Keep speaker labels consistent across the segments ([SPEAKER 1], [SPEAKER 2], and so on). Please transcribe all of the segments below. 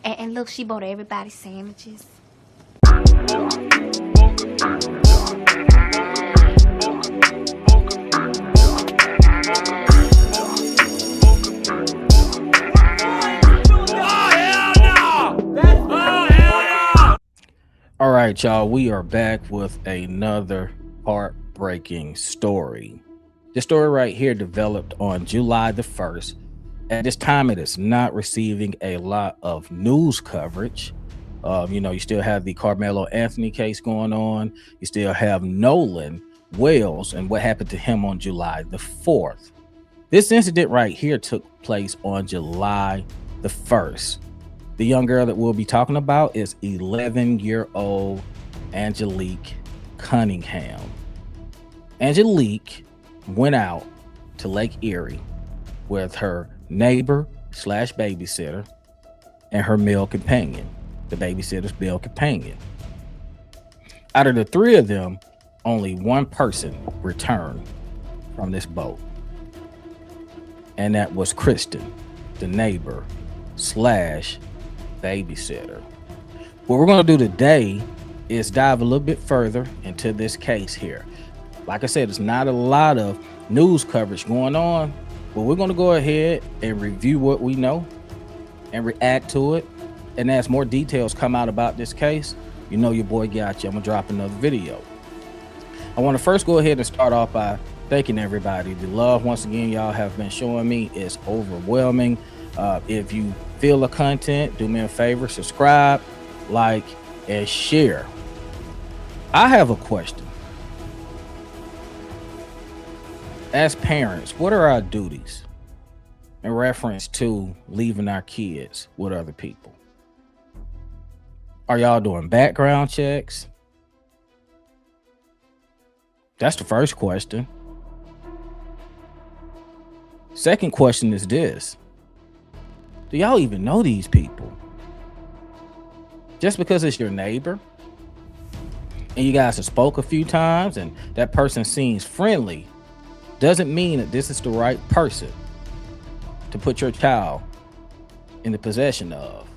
[SPEAKER 1] And look, she bought everybody sandwiches.
[SPEAKER 2] All right, y'all, we are back with another heartbreaking story. This story right here developed on July the 1st. At this time, it is not receiving a lot of news coverage. You still have the Carmelo Anthony case going on. You still have Nolan Wells and what happened to him on July the 4th. This incident right here took place on July the 1st. The young girl that we'll be talking about is 11-year-old Angelique Cunnigham. Angelique went out to Lake Erie with her neighbor / babysitter and her male companion, the babysitter's male companion. Out of the three of them, only one person returned from this boat, and that was Kristen, the neighbor / babysitter. What we're going to do today is dive a little bit further into this case here. Like I said, it's not a lot of news coverage going on, but we're going to go ahead and review what we know and react to it. And as more details come out about this case, you know your boy got you. I'm going to drop another video. I want to first go ahead and start off by thanking everybody. The love, once again, y'all have been showing me is overwhelming. If you feel the content, do me a favor, subscribe, like, and share. I have a question. As parents, what are our duties in reference to leaving our kids with other people? Are y'all doing background checks? That's the first question. Second question is this. Do y'all even know these people? Just because it's your neighbor and you guys have spoke a few times and that person seems friendly doesn't mean that this is the right person to put your child in the possession of.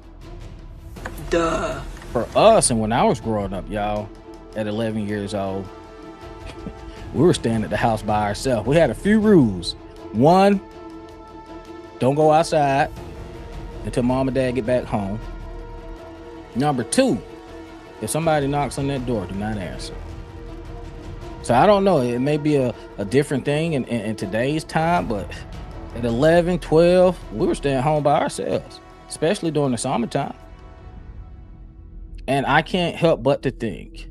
[SPEAKER 3] Duh.
[SPEAKER 2] For us, and when I was growing up, y'all, at 11 years old, we were staying at the house by ourselves. We had a few rules. One, don't go outside until mom and dad get back home. Number two, if somebody knocks on that door, do not answer. So I don't know, it may be a different thing in today's time, but at 11, 12, we were staying home by ourselves, especially during the summertime. And I can't help but to think,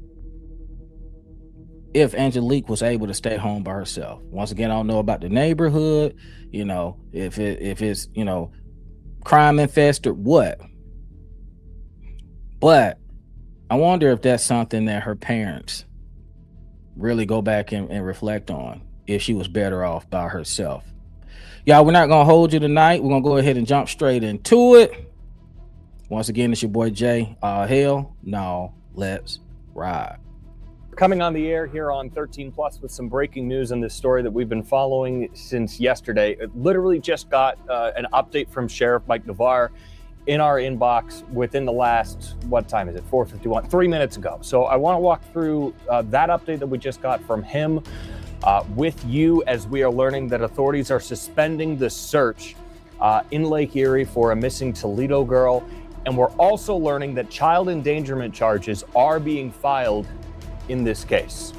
[SPEAKER 2] if Angelique was able to stay home by herself, once again, I don't know about the neighborhood, if it's, crime infested, what? But I wonder if that's something that her parents really go back and reflect on, if she was better off by herself. Y'all, we're not going to hold you tonight. We're going to go ahead and jump straight into it. Once again, it's your boy Jay. Hell no, let's ride.
[SPEAKER 4] Coming on the air here on 13 Plus with some breaking news on this story that we've been following since yesterday. It literally just got an update from Sheriff Mike Navarre in our inbox within the last, what time is it? 4:51, 3 minutes ago. So I want to walk through that update that we just got from him with you, as we are learning that authorities are suspending the search in Lake Erie for a missing Toledo girl. And we're also learning that child endangerment charges are being filed in this case.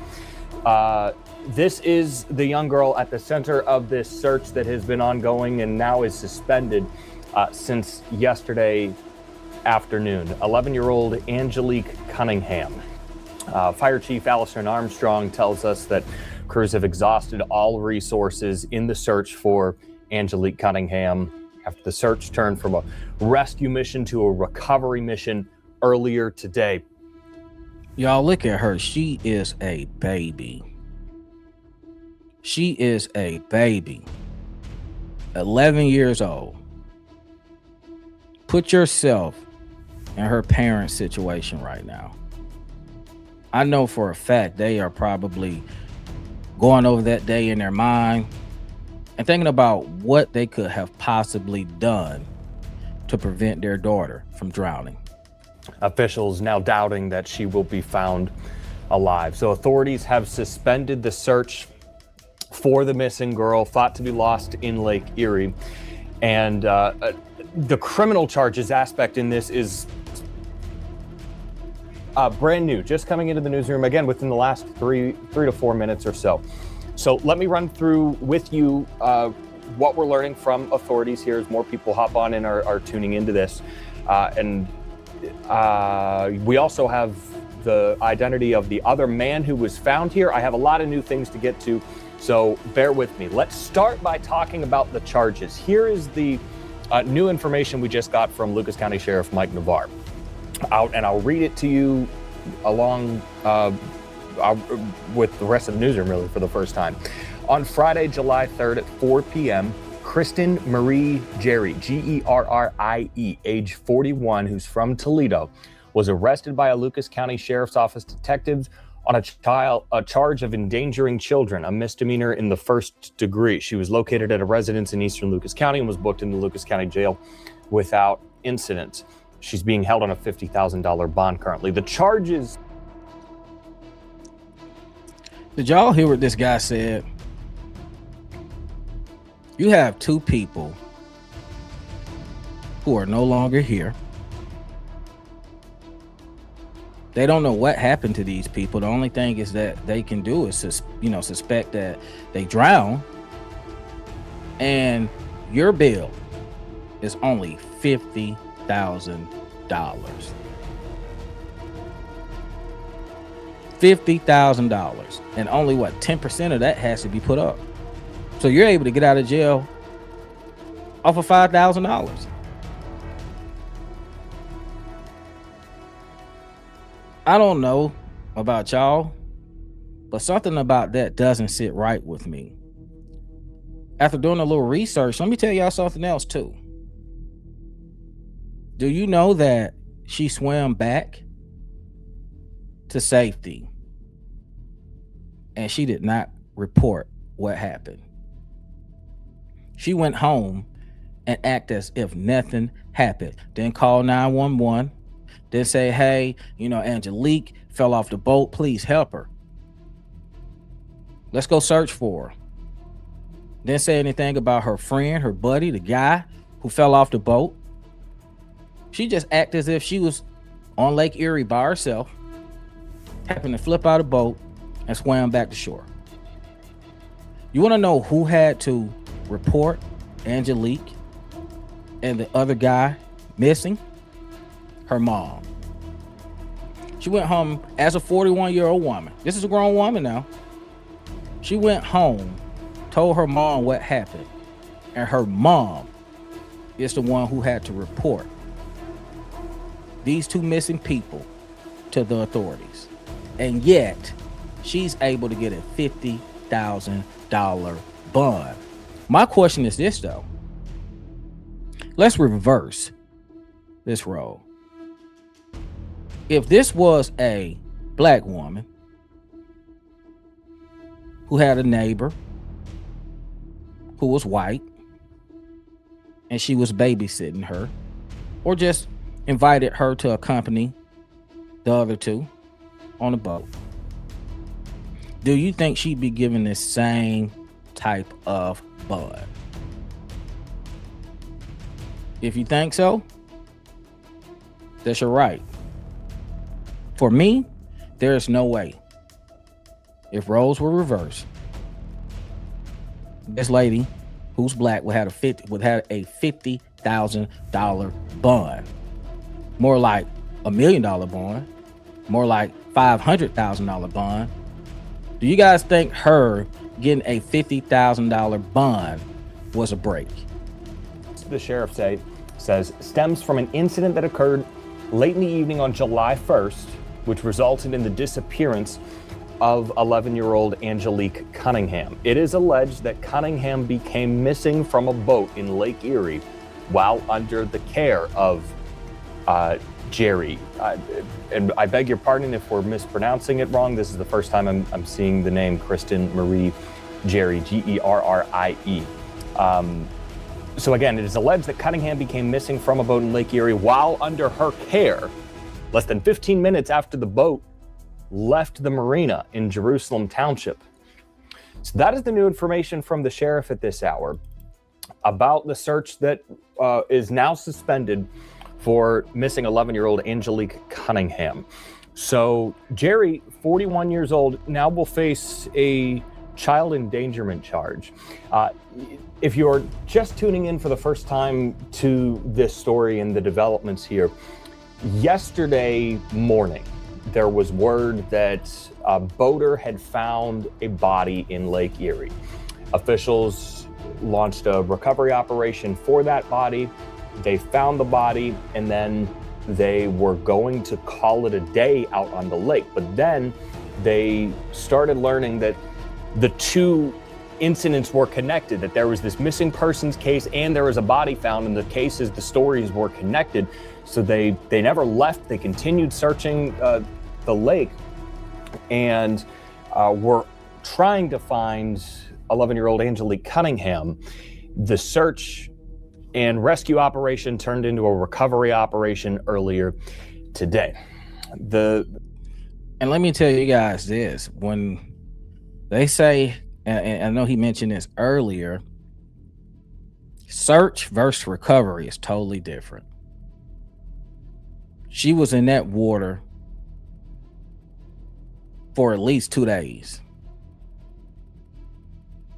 [SPEAKER 4] This is the young girl at the center of this search that has been ongoing and now is suspended since yesterday afternoon. 11-year-old Angelique Cunnigham. Fire Chief Allison Armstrong tells us that crews have exhausted all resources in the search for Angelique Cunnigham after the search turned from a rescue mission to a recovery mission earlier today.
[SPEAKER 2] Y'all, look at her. She is a baby. She is a baby. 11 years old. Put yourself in her parents' situation right now. I know for a fact they are probably going over that day in their mind and thinking about what they could have possibly done to prevent their daughter from drowning.
[SPEAKER 4] Officials now doubting that she will be found alive. So authorities have suspended the search for the missing girl thought to be lost in Lake Erie. And the criminal charges aspect in this is brand new, just coming into the newsroom again within the last three to 4 minutes or so. So let me run through with you what we're learning from authorities here as more people hop on and are tuning into this. And we also have the identity of the other man who was found here. I have a lot of new things to get to, so bear with me. Let's start by talking about the charges. Here is the new information we just got from Lucas County Sheriff Mike Navarre. I'll read it to you along with the rest of the newsroom, really, for the first time. On Friday, July 3rd at 4 p.m., Kristen Marie Gerrie, Gerrie, age 41, who's from Toledo, was arrested by a Lucas County Sheriff's Office detectives on a charge of endangering children, a misdemeanor in the first degree. She was located at a residence in eastern Lucas County and was booked into Lucas County Jail without incident. She's being held on a $50,000 bond currently. The charges...
[SPEAKER 2] Did y'all hear what this guy said? You have two people who are no longer here. They don't know what happened to these people. The only thing is that they can do is suspect that they drowned, and your bill is only $50,000. $50,000, and only 10% of that has to be put up. So you're able to get out of jail off of $5,000. I don't know about y'all, but something about that doesn't sit right with me. After doing a little research, let me tell y'all something else too. Do you know that she swam back to safety and she did not report what happened? She went home and acted as if nothing happened. Then call 911. Then say, hey, Angelique fell off the boat. Please help her. Let's go search for her. Didn't say anything about her friend, her buddy, the guy who fell off the boat. She just acted as if she was on Lake Erie by herself, happened to flip out a boat and swam back to shore. You want to know who had to report Angelique and the other guy missing? Her mom. She went home as a 41-year-old woman. This is a grown woman now. She went home, told her mom what happened, and her mom is the one who had to report these two missing people to the authorities. And yet, she's able to get a $50,000 bond. My question is this, though. Let's reverse this role. If this was a black woman who had a neighbor who was white and she was babysitting her, or just invited her to accompany the other two on a boat, do you think she'd be given the same type of bond? If you think so, that's your right. For me, there is no way. If roles were reversed, this lady who's black would have a $50,000 bond. More like $1 million bond. More like $500,000 bond. Do you guys think her getting a $50,000 bond was a break?
[SPEAKER 4] The sheriff says stems from an incident that occurred late in the evening on July 1st, which resulted in the disappearance of 11-year-old Angelique Cunnigham. It is alleged that Cunnigham became missing from a boat in Lake Erie while under the care of Gerrie. And I beg your pardon if we're mispronouncing it wrong. This is the first time I'm seeing the name Kristen Marie Gerrie, Gerrie. So again, it is alleged that Cunningham became missing from a boat in Lake Erie while under her care, less than 15 minutes after the boat left the marina in Jerusalem Township. So that is the new information from the sheriff at this hour about the search that is now suspended for missing 11-year-old Angelique Cunnigham. So Jerry, 41 years old, now will face a child endangerment charge. If you're just tuning in for the first time to this story and the developments here, yesterday morning, there was word that a boater had found a body in Lake Erie. Officials launched a recovery operation for that body. They found the body, and then they were going to call it a day out on the lake. But then they started learning that the two incidents were connected, that there was this missing persons case and there was a body found, and the stories were connected. So they never left. They continued searching the lake and were trying to find 11-year-old Angelique Cunnigham. The search and rescue operation turned into a recovery operation earlier today.
[SPEAKER 2] And let me tell you guys this, when they say, and I know he mentioned this earlier, search versus recovery is totally different. She was in that water for at least 2 days.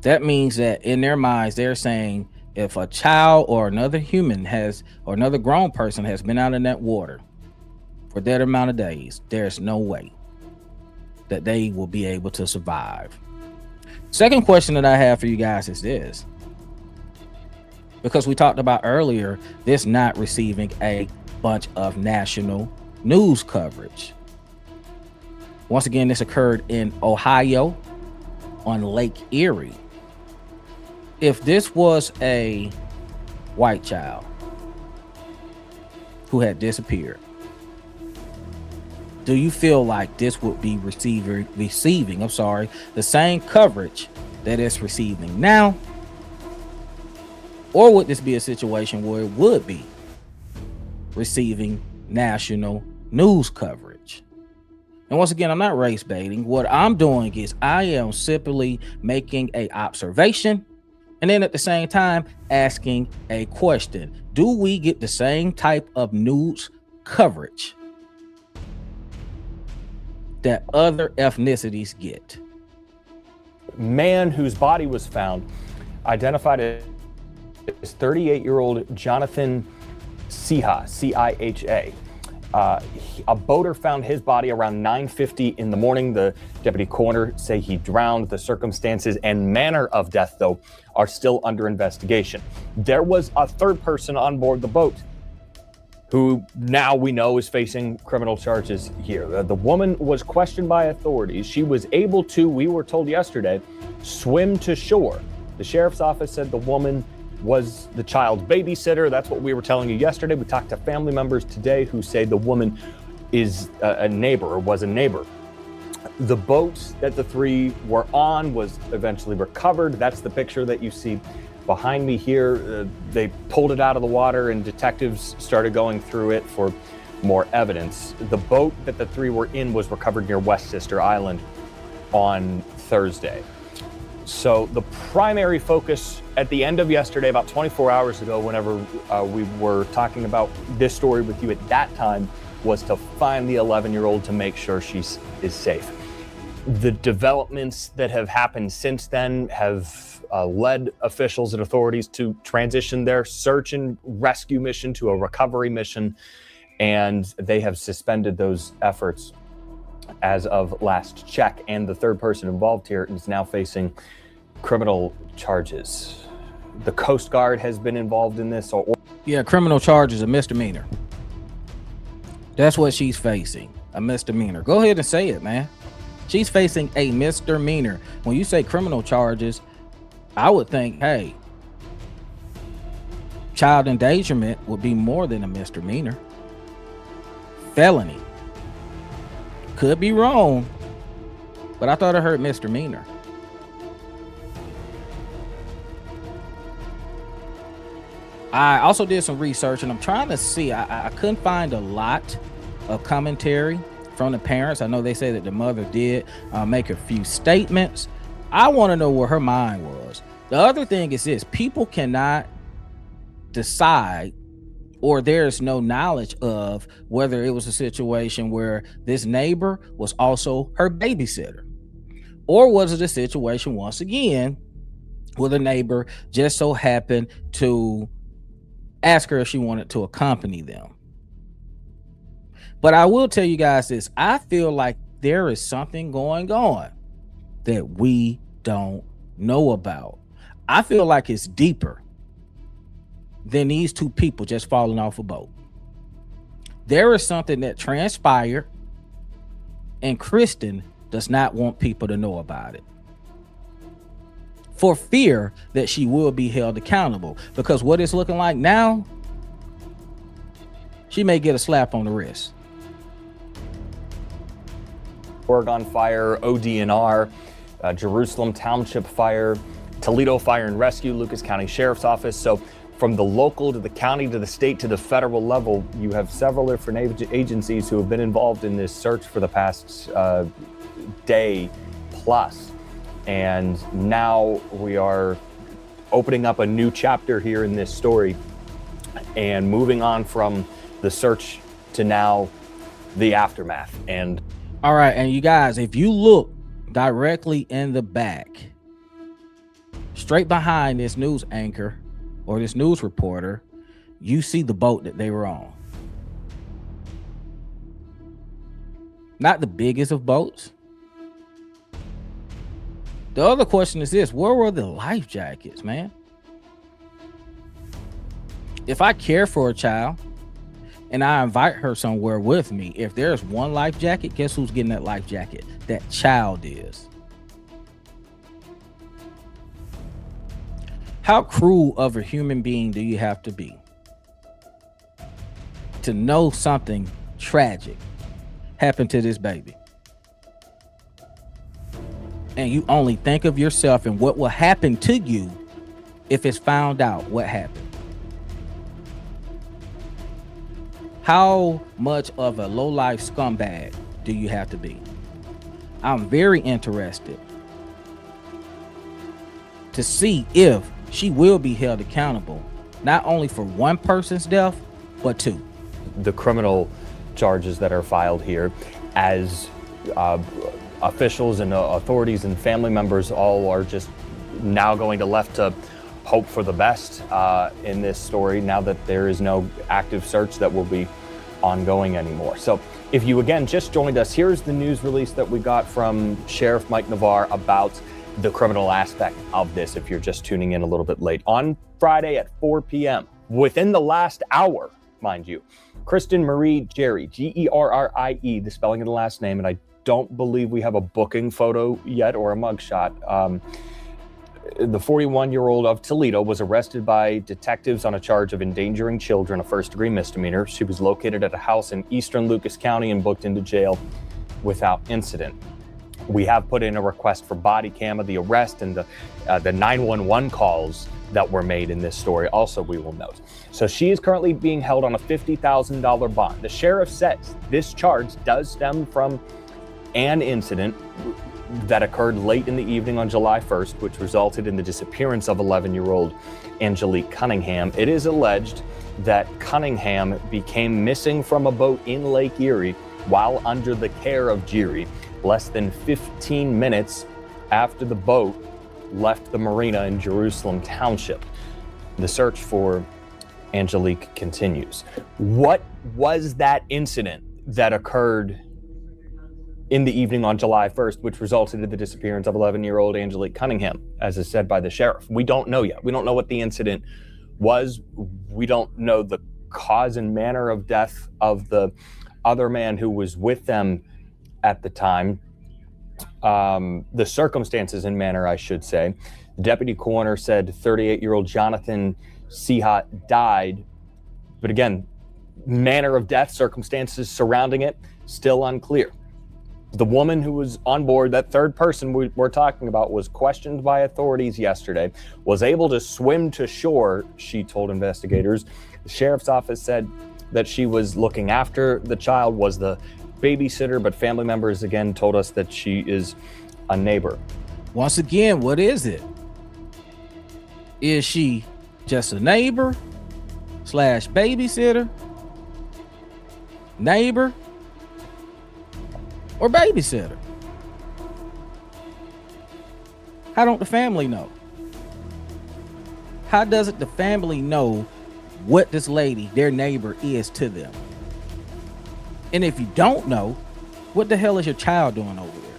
[SPEAKER 2] That means that in their minds, they're saying if a child or another human or another grown person has been out in that water for that amount of days, there's no way that they will be able to survive. Second question that I have for you guys is this, because we talked about earlier, this not receiving a bunch of national news coverage. Once again, this occurred in Ohio on Lake Erie. If this was a white child who had disappeared, do you feel like this would be receiving the same coverage that it's receiving now? Or would this be a situation where it would be receiving national news coverage? And once again, I'm not race baiting. What I'm doing is I am simply making an observation and then at the same time asking a question. Do we get the same type of news coverage that other ethnicities get?
[SPEAKER 4] Man whose body was found, identified as 38-year-old Jonathan Ciha, C-I-H-A. A boater found his body around 9:50 in the morning. The deputy coroner say he drowned. The circumstances and manner of death, though, are still under investigation. There was a third person on board the boat who now we know is facing criminal charges here. The woman was questioned by authorities. She was able to, we were told yesterday, swim to shore. The sheriff's office said the woman was the child's babysitter. That's what we were telling you yesterday. We talked to family members today who say the woman is a neighbor or was a neighbor. The boat that the three were on was eventually recovered. That's the picture that you see behind me here. They pulled it out of the water and detectives started going through it for more evidence. The boat that the three were in was recovered near West Sister Island on Thursday. So the primary focus at the end of yesterday, about 24 hours ago, whenever we were talking about this story with you at that time, was to find the 11-year-old to make sure she is safe. The developments that have happened since then have led officials and authorities to transition their search and rescue mission to a recovery mission, and they have suspended those efforts as of last check. And the third person involved here is now facing criminal charges. The Coast Guard has been involved in this.
[SPEAKER 2] Criminal charges, a misdemeanor. That's what she's facing, a misdemeanor. Go ahead and say it, man. She's facing a misdemeanor. When you say criminal charges, I would think, hey, child endangerment would be more than a misdemeanor. Felony. Could be wrong, but I thought I heard misdemeanor. I also did some research, and I'm trying to see. I couldn't find a lot of commentary from the parents. I know they say that the mother did make a few statements. I want to know where her mind was. The other thing is this: people cannot decide, or there's no knowledge of whether it was a situation where this neighbor was also her babysitter, or was it a situation once again where the neighbor just so happened to ask her if she wanted to accompany them. But I will tell you guys this: I feel like there is something going on that we don't know about. I feel like it's deeper than these two people just falling off a boat. There is something that transpired, and Kristen does not want people to know about it, for fear that she will be held accountable. Because what it's looking like now, she may get a slap on the wrist.
[SPEAKER 4] Oregon Fire, ODNR, Jerusalem Township Fire, Toledo Fire and Rescue, Lucas County Sheriff's Office. So from the local to the county to the state to the federal level, you have several different agencies who have been involved in this search for the past day plus. And now we are opening up a new chapter here in this story and moving on from the search to now the aftermath. And
[SPEAKER 2] all right, and you guys, if you look directly in the back, straight behind this news anchor or this news reporter, you see the boat that they were on. Not the biggest of boats. The other question is this: where were the life jackets, man? If I care for a child and I invite her somewhere with me, if there's one life jacket, guess who's getting that life jacket? That child is. How cruel of a human being do you have to be to know something tragic happened to this baby, and you only think of yourself and what will happen to you if it's found out what happened? How much of a low-life scumbag do you have to be? I'm very interested to see if she will be held accountable, not only for one person's death, but two.
[SPEAKER 4] The criminal charges that are filed here, as officials and authorities and family members all are just now going to left to hope for the best in this story, now that there is no active search that will be ongoing anymore. So if you again just joined us, here's the news release that we got from Sheriff Mike Navarre about the criminal aspect of this, if you're just tuning in a little bit late. On Friday at 4 p.m., within the last hour, mind you, Kristen Marie Gerrie, Gerrie, the spelling of the last name, and I don't believe we have a booking photo yet or a mugshot. The 41-year-old of Toledo was arrested by detectives on a charge of endangering children, a first-degree misdemeanor. She was located at a house in eastern Lucas County and booked into jail without incident. We have put in a request for body cam of the arrest and the 911 calls that were made in this story. Also, we will note. So she is currently being held on a $50,000 bond. The sheriff says this charge does stem from an incident that occurred late in the evening on July 1st, which resulted in the disappearance of 11-year-old Angelique Cunnigham. It is alleged that Cunnigham became missing from a boat in Lake Erie while under the care of Gerrie less than 15 minutes after the boat left the marina in Jerusalem Township. The search for Angelique continues. What was that incident that occurred in the evening on July 1st, which resulted in the disappearance of 11-year-old Angelique Cunnigham, as is said by the sheriff? We don't know yet. We don't know what the incident was. We don't know the cause and manner of death of the other man who was with them at the time. The circumstances and manner, I should say. The deputy coroner said 38-year-old Jonathan Sehat died. But again, manner of death, circumstances surrounding it, still unclear. The woman who was on board, that third person we're talking about, was questioned by authorities yesterday, was able to swim to shore, she told investigators. The sheriff's office said that she was looking after the child, was the babysitter, but family members again told us that she is a neighbor.
[SPEAKER 2] Once again, what is it? Is she just a neighbor / babysitter, neighbor, or babysitter? How don't the family know? How doesn't the family know what this lady, their neighbor, is to them? And if you don't know, what the hell is your child doing over there?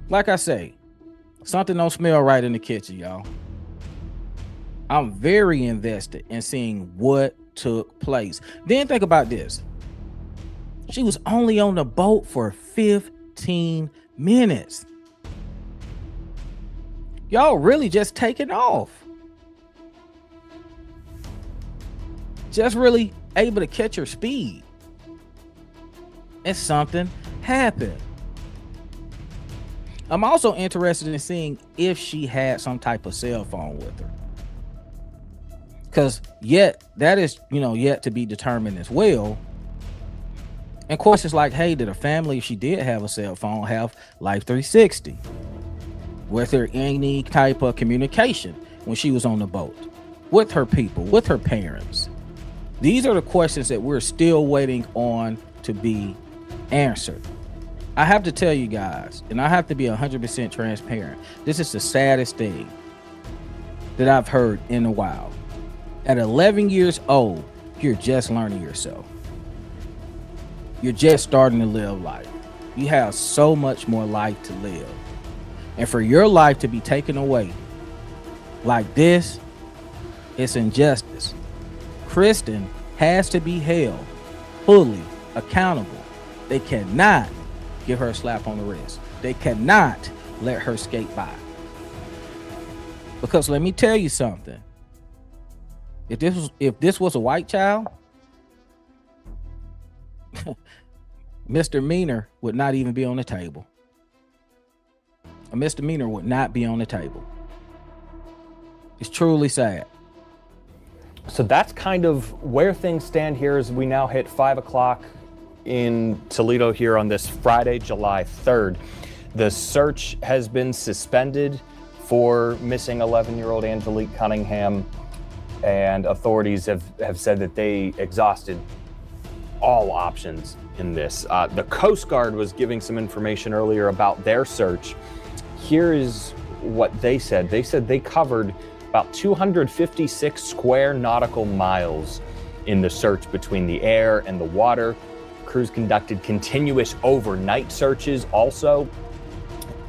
[SPEAKER 2] Like I say, something don't smell right in the kitchen, y'all. I'm very invested in seeing what took place. Then think about this. She was only on the boat for 15 minutes. Y'all really just taking off. Just really able to catch her speed. And something happened. I'm also interested in seeing if she had some type of cell phone with her. Because that is, yet to be determined as well. And of course, it's like, hey, did her family, if she did have a cell phone, have Life 360? Was there any type of communication when she was on the boat with her people, with her parents? These are the questions that we're still waiting on to be answered. I have to tell you guys, and I have to be 100% transparent. This is the saddest thing that I've heard in a while. At 11 years old, you're just learning yourself. You're just starting to live life. You have so much more life to live. And for your life to be taken away like this, it's injustice. Kristen has to be held fully accountable. They cannot give her a slap on the wrist. They cannot let her skate by. Because let me tell you something. If this was a white child, misdemeanor would not even be on the table. A misdemeanor would not be on the table. It's truly sad.
[SPEAKER 4] So that's kind of where things stand here as we now hit 5 o'clock in Toledo here on this Friday, July 3rd. The search has been suspended for missing 11-year-old Angelique Cunnigham, and authorities have said that they exhausted all options in this. The Coast Guard was giving some information earlier about their search. Here is what they said. They said they covered about 256 square nautical miles in the search between the air and the water. Crews conducted continuous overnight searches also,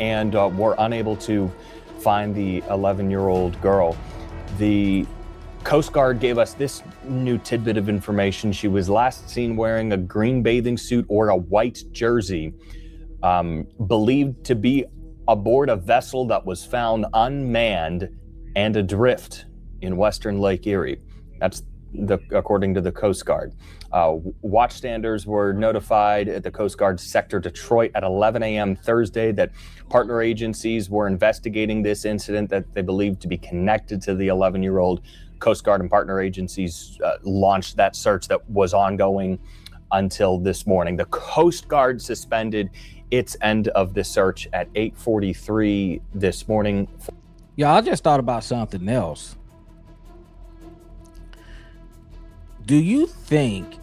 [SPEAKER 4] and were unable to find the 11-year-old girl. The Coast Guard gave us this new tidbit of information. She was last seen wearing a green bathing suit or a white jersey, believed to be aboard a vessel that was found unmanned and adrift in western Lake Erie. That's according to the Coast Guard. Watchstanders were notified at the Coast Guard Sector Detroit at 11 a.m. Thursday that partner agencies were investigating this incident that they believed to be connected to the 11-year-old. Coast Guard and partner agencies launched that search that was ongoing until this morning. The Coast Guard suspended its end of the search at 8:43 this morning.
[SPEAKER 2] Yeah, I just thought about something else. Do you think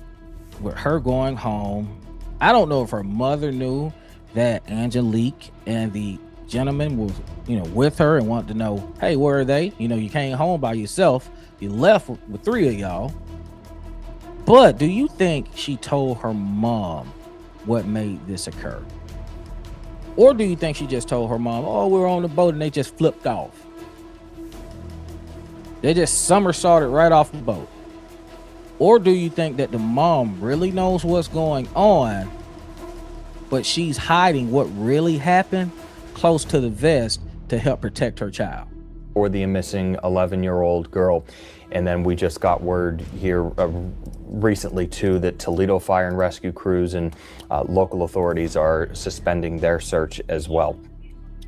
[SPEAKER 2] with her going home, I don't know if her mother knew that Angelique and the gentleman was, with her and wanted to know, hey, where are they? You came home by yourself. You left with three of y'all. But do you think she told her mom what made this occur? Or do you think she just told her mom, oh, we're on the boat, and they just flipped off? They just somersaulted right off the boat. Or do you think that the mom really knows what's going on, but she's hiding what really happened close to the vest to help protect her child?
[SPEAKER 4] Or the missing 11-year-old girl. And then we just got word here recently too that Toledo Fire and Rescue crews and local authorities are suspending their search as well.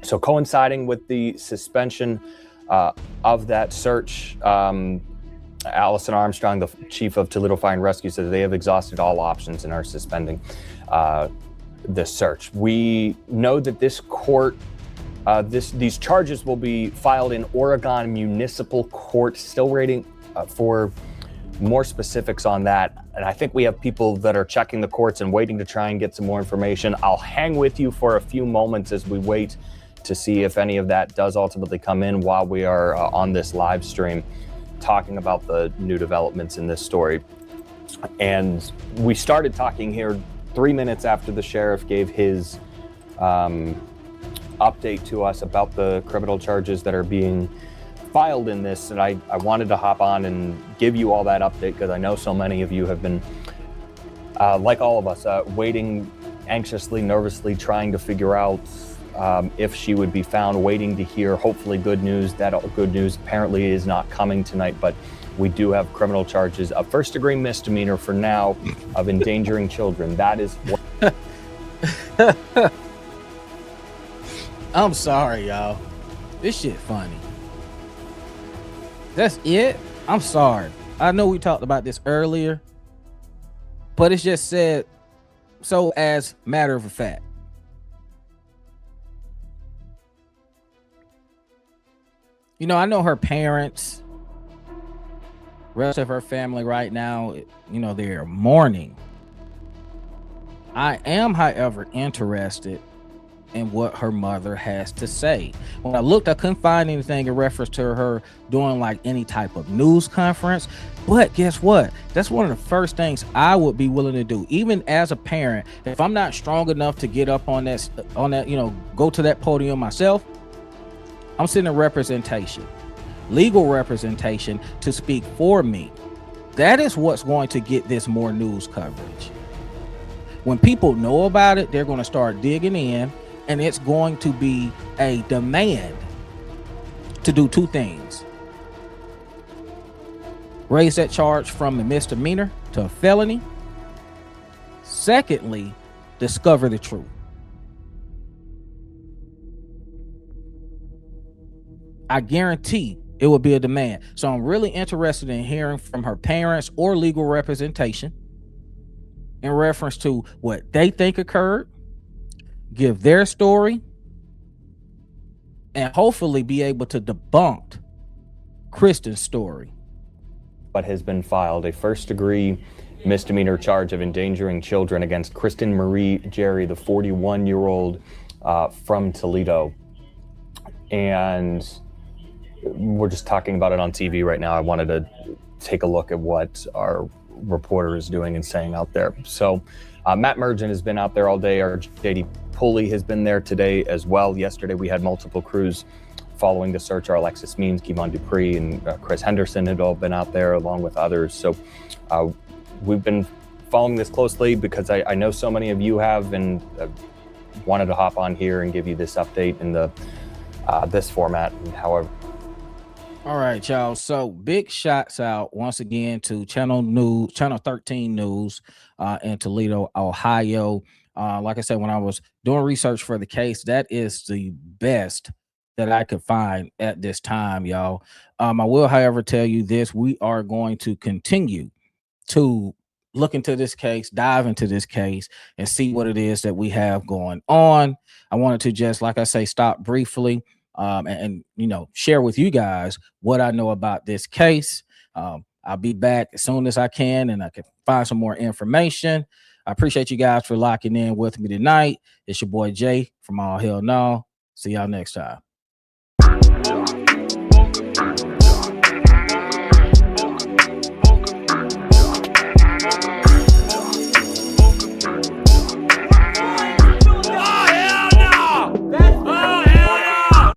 [SPEAKER 4] So coinciding with the suspension of that search, Allison Armstrong, the chief of Toledo Fire and Rescue, said they have exhausted all options and are suspending this search. We know that this court, these charges will be filed in Oregon Municipal Court. Still waiting for more specifics on that. And I think we have people that are checking the courts and waiting to try and get some more information. I'll hang with you for a few moments as we wait to see if any of that does ultimately come in while we are on this live stream talking about the new developments in this story. And we started talking here 3 minutes after the sheriff gave his update to us about the criminal charges that are being filed in this. And I wanted to hop on and give you all that update because I know so many of you have been, like all of us, waiting anxiously, nervously, trying to figure out if she would be found, waiting to hear hopefully good news. That good news apparently is not coming tonight, but we do have criminal charges, a first-degree misdemeanor for now of endangering children. That is what
[SPEAKER 2] I'm sorry, y'all. This shit funny. That's it? I'm sorry. I know we talked about this earlier, but it's just said so as matter of fact. You know, I know her parents, rest of her family right now, you know, they're mourning. I am, however, interested in what her mother has to say. When I looked, I couldn't find anything in reference to her doing like any type of news conference. But guess what? That's one of the first things I would be willing to do, even as a parent. If I'm not strong enough to get up on that, you know, go to that podium myself, I'm sending representation, legal representation to speak for me. That is what's going to get this more news coverage. When people know about it, they're going to start digging in, and it's going to be a demand to do two things: raise that charge from a misdemeanor to a felony. Secondly, discover the truth. I guarantee it will be a demand. So I'm really interested in hearing from her parents or legal representation in reference to what they think occurred, give their story, and hopefully be able to debunk Kristen's story.
[SPEAKER 4] But has been filed a first-degree misdemeanor charge of endangering children against Kristen Marie Jerry, the 41-year-old from Toledo. And we're just talking about it on TV right now. I wanted to take a look at what our reporter is doing and saying out there. So Matt Mergen has been out there all day. Our JD Pulley has been there today as well. Yesterday we had multiple crews following the search. Our Alexis Means, Kevon Dupree, and Chris Henderson had all been out there along with others. So we've been following this closely because I know so many of you have, and wanted to hop on here and give you this update in the this format. And however,
[SPEAKER 2] all right, y'all. So big shots out once again to Channel 13 News in Toledo, Ohio. Like I said, when I was doing research for the case, that is the best that I could find at this time, y'all. I will, however, tell you this: we are going to continue to look into this case, dive into this case, and see what it is that we have going on. I wanted to just, like I say, stop briefly and you know, share with you guys what I know about this case. I'll be back as soon as I can and I can find some more information. I appreciate you guys for locking in with me tonight. It's your boy Jay from All Hell No. See y'all next time.